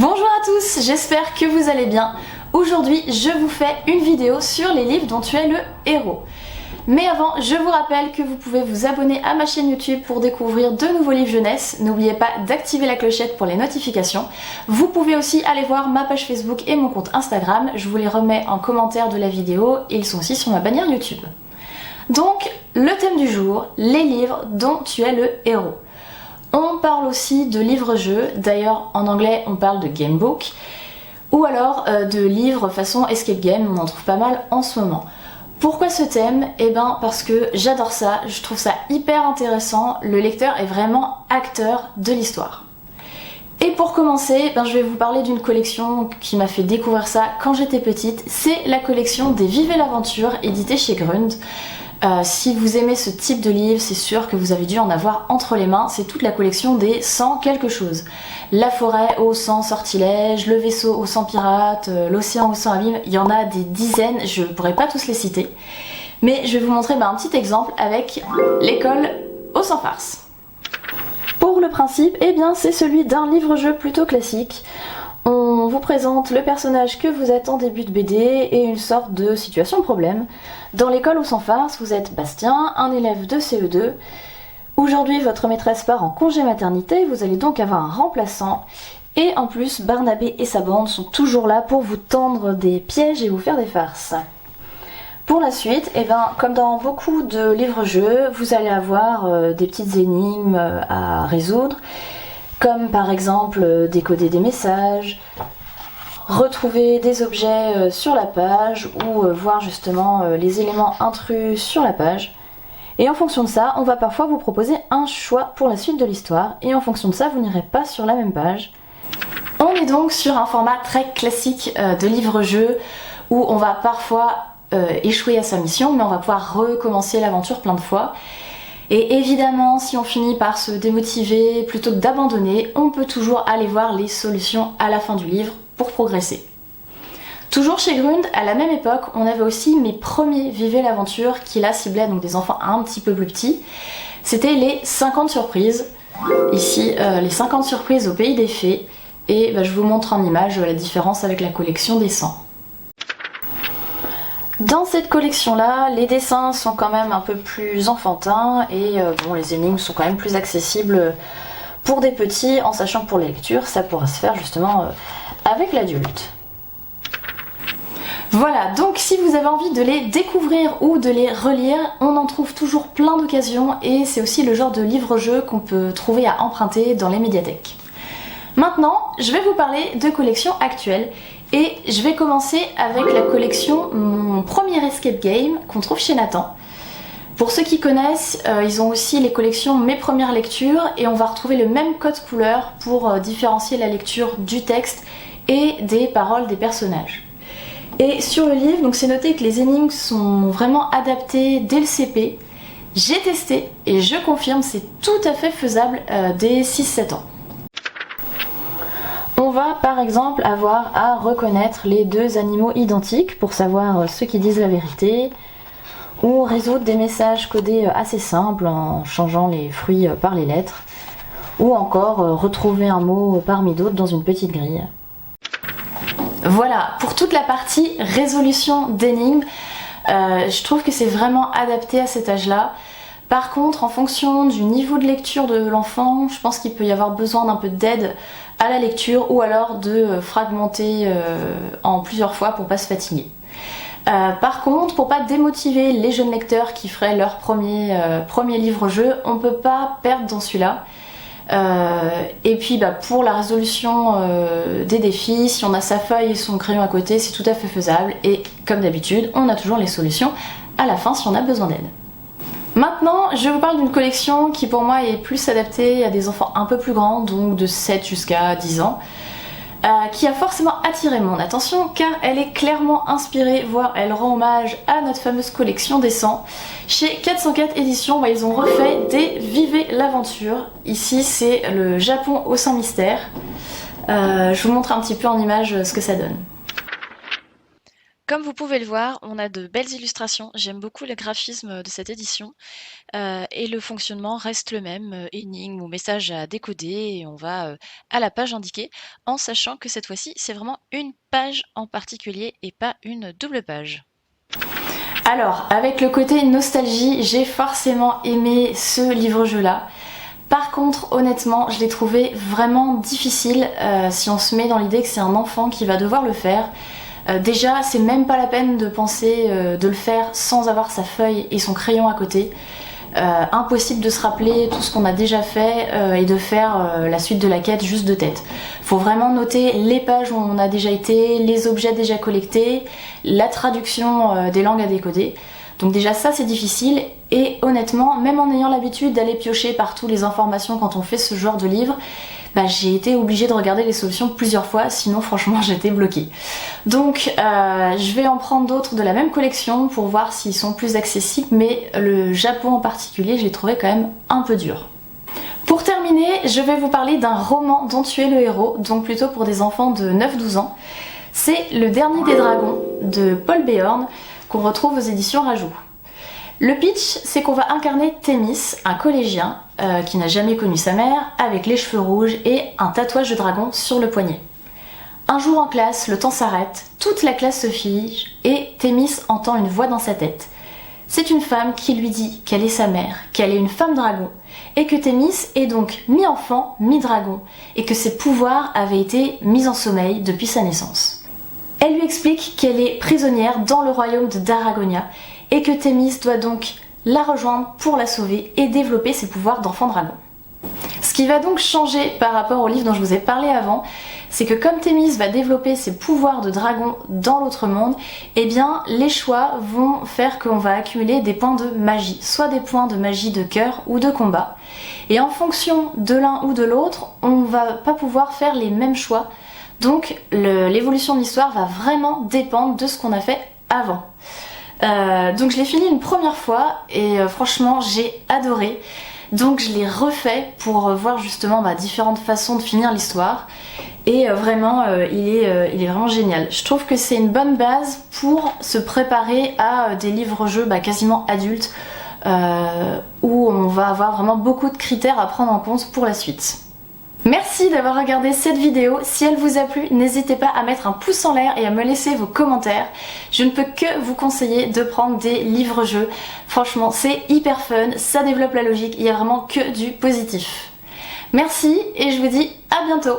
Bonjour à tous, j'espère que vous allez bien. Aujourd'hui, je vous fais une vidéo sur les livres dont tu es le héros. Mais avant, je vous rappelle que vous pouvez vous abonner à ma chaîne YouTube pour découvrir de nouveaux livres jeunesse. N'oubliez pas d'activer la clochette pour les notifications. Vous pouvez aussi aller voir ma page Facebook et mon compte Instagram. Je vous les remets en commentaire de la vidéo et ils sont aussi sur ma bannière YouTube. Donc, le thème du jour, les livres dont tu es le héros. On parle aussi de livres-jeux, d'ailleurs en anglais on parle de gamebook, ou alors de livres façon escape game, on en trouve pas mal en ce moment. Pourquoi ce thème? Eh ben parce que j'adore ça, je trouve ça hyper intéressant, le lecteur est vraiment acteur de l'histoire. Et pour commencer, je vais vous parler d'une collection qui m'a fait découvrir ça quand j'étais petite, c'est la collection des Vive l'aventure éditée chez Grund. Si vous aimez ce type de livre, c'est sûr que vous avez dû en avoir entre les mains, c'est toute la collection des 100 quelque chose. La forêt aux 100 sortilèges, le vaisseau aux 100 pirates, l'océan aux 100 abîmes, il y en a des dizaines, je pourrais pas tous les citer. Mais je vais vous montrer un petit exemple avec l'école aux 100 farces. Pour le principe, c'est celui d'un livre-jeu plutôt classique. On vous présente le personnage que vous êtes en début de BD et une sorte de situation problème. Dans l'école aux 100 farces, vous êtes Bastien, un élève de CE2. Aujourd'hui, votre maîtresse part en congé maternité, vous allez donc avoir un remplaçant. Et en plus, Barnabé et sa bande sont toujours là pour vous tendre des pièges et vous faire des farces. Pour la suite, comme dans beaucoup de livres-jeux, vous allez avoir des petites énigmes à résoudre, comme par exemple décoder des messages, retrouver des objets sur la page ou voir justement les éléments intrus sur la page. Et en fonction de ça, on va parfois vous proposer un choix pour la suite de l'histoire et en fonction de ça, vous n'irez pas sur la même page. On est donc sur un format très classique de livre-jeu où on va parfois échouer à sa mission, mais on va pouvoir recommencer l'aventure plein de fois. Et évidemment, si on finit par se démotiver plutôt que d'abandonner, on peut toujours aller voir les solutions à la fin du livre pour progresser. Toujours chez Grund, à la même époque, on avait aussi mes premiers Vive l'aventure qui là ciblaient donc des enfants un petit peu plus petits. C'était les 50 surprises. Ici, les 50 surprises au pays des fées. Et je vous montre en image la différence avec la collection des 100. Dans cette collection-là, les dessins sont quand même un peu plus enfantins et les énigmes sont quand même plus accessibles pour des petits, en sachant que pour les lectures, ça pourra se faire justement avec l'adulte. Voilà, donc si vous avez envie de les découvrir ou de les relire, on en trouve toujours plein d'occasions et c'est aussi le genre de livre-jeu qu'on peut trouver à emprunter dans les médiathèques. Maintenant, je vais vous parler de collections actuelles. Et je vais commencer avec la collection Mon premier escape game qu'on trouve chez Nathan. Pour ceux qui connaissent, ils ont aussi les collections Mes premières lectures et on va retrouver le même code couleur pour différencier la lecture du texte et des paroles des personnages. Et sur le livre, donc c'est noté que les énigmes sont vraiment adaptées dès le CP. J'ai testé et je confirme, c'est tout à fait faisable dès 6-7 ans. On va par exemple avoir à reconnaître les deux animaux identiques pour savoir ceux qui disent la vérité, ou résoudre des messages codés assez simples en changeant les fruits par les lettres, ou encore retrouver un mot parmi d'autres dans une petite grille. Voilà, pour toute la partie résolution d'énigmes, je trouve que c'est vraiment adapté à cet âge-là. Par contre, en fonction du niveau de lecture de l'enfant, je pense qu'il peut y avoir besoin d'un peu d'aide à la lecture ou alors de fragmenter en plusieurs fois pour pas se fatiguer. Par contre, pour pas démotiver les jeunes lecteurs qui feraient leur premier livre-jeu, on peut pas perdre dans celui-là. Et puis pour la résolution des défis, si on a sa feuille et son crayon à côté, c'est tout à fait faisable et comme d'habitude, on a toujours les solutions à la fin si on a besoin d'aide. Maintenant, je vous parle d'une collection qui pour moi est plus adaptée à des enfants un peu plus grands, donc de 7 jusqu'à 10 ans, qui a forcément attiré mon attention car elle est clairement inspirée, voire elle rend hommage à notre fameuse collection des 100. Chez 404 éditions, ils ont refait des Vive l'aventure. Ici, c'est le Japon aux 100 mystères. Je vous montre un petit peu en image ce que ça donne. Comme vous pouvez le voir, on a de belles illustrations. J'aime beaucoup le graphisme de cette édition et le fonctionnement reste le même, énigme ou message à décoder et on va à la page indiquée en sachant que cette fois-ci, c'est vraiment une page en particulier et pas une double page. Alors, avec le côté nostalgie, j'ai forcément aimé ce livre-jeu là. Par contre, honnêtement, je l'ai trouvé vraiment difficile si on se met dans l'idée que c'est un enfant qui va devoir le faire. Déjà, c'est même pas la peine de penser de le faire sans avoir sa feuille et son crayon à côté. Impossible de se rappeler tout ce qu'on a déjà fait et de faire la suite de la quête juste de tête. Faut vraiment noter les pages où on a déjà été, les objets déjà collectés, la traduction des langues à décoder. Donc déjà ça c'est difficile et honnêtement, même en ayant l'habitude d'aller piocher partout les informations quand on fait ce genre de livre, j'ai été obligée de regarder les solutions plusieurs fois, sinon franchement j'étais bloquée. Donc je vais en prendre d'autres de la même collection pour voir s'ils sont plus accessibles, mais le Japon en particulier je l'ai trouvé quand même un peu dur. Pour terminer, je vais vous parler d'un roman dont tu es le héros, donc plutôt pour des enfants de 9-12 ans. C'est Le Dernier des Dragons de Paul Béorn qu'on retrouve aux éditions Rajoux. Le pitch, c'est qu'on va incarner Thémis, un collégien qui n'a jamais connu sa mère, avec les cheveux rouges et un tatouage de dragon sur le poignet. Un jour en classe, le temps s'arrête, toute la classe se fige et Thémis entend une voix dans sa tête. C'est une femme qui lui dit qu'elle est sa mère, qu'elle est une femme dragon, et que Thémis est donc mi-enfant, mi-dragon, et que ses pouvoirs avaient été mis en sommeil depuis sa naissance. Elle lui explique qu'elle est prisonnière dans le royaume de Daragonia, et que Thémis doit donc la rejoindre pour la sauver et développer ses pouvoirs d'enfant dragon. Ce qui va donc changer par rapport au livre dont je vous ai parlé avant, c'est que comme Thémis va développer ses pouvoirs de dragon dans l'autre monde, eh bien les choix vont faire qu'on va accumuler des points de magie, soit des points de magie de cœur ou de combat. Et en fonction de l'un ou de l'autre, on va pas pouvoir faire les mêmes choix. Donc l'évolution de l'histoire va vraiment dépendre de ce qu'on a fait avant. Donc je l'ai fini une première fois et franchement j'ai adoré. Donc je l'ai refait pour voir justement différentes façons de finir l'histoire. Et vraiment il est vraiment génial. Je trouve que c'est une bonne base pour se préparer à des livres-jeux quasiment adultes où on va avoir vraiment beaucoup de critères à prendre en compte pour la suite. Merci d'avoir regardé cette vidéo. Si elle vous a plu, n'hésitez pas à mettre un pouce en l'air et à me laisser vos commentaires. Je ne peux que vous conseiller de prendre des livres-jeux. Franchement, c'est hyper fun, ça développe la logique, il y a vraiment que du positif. Merci et je vous dis à bientôt.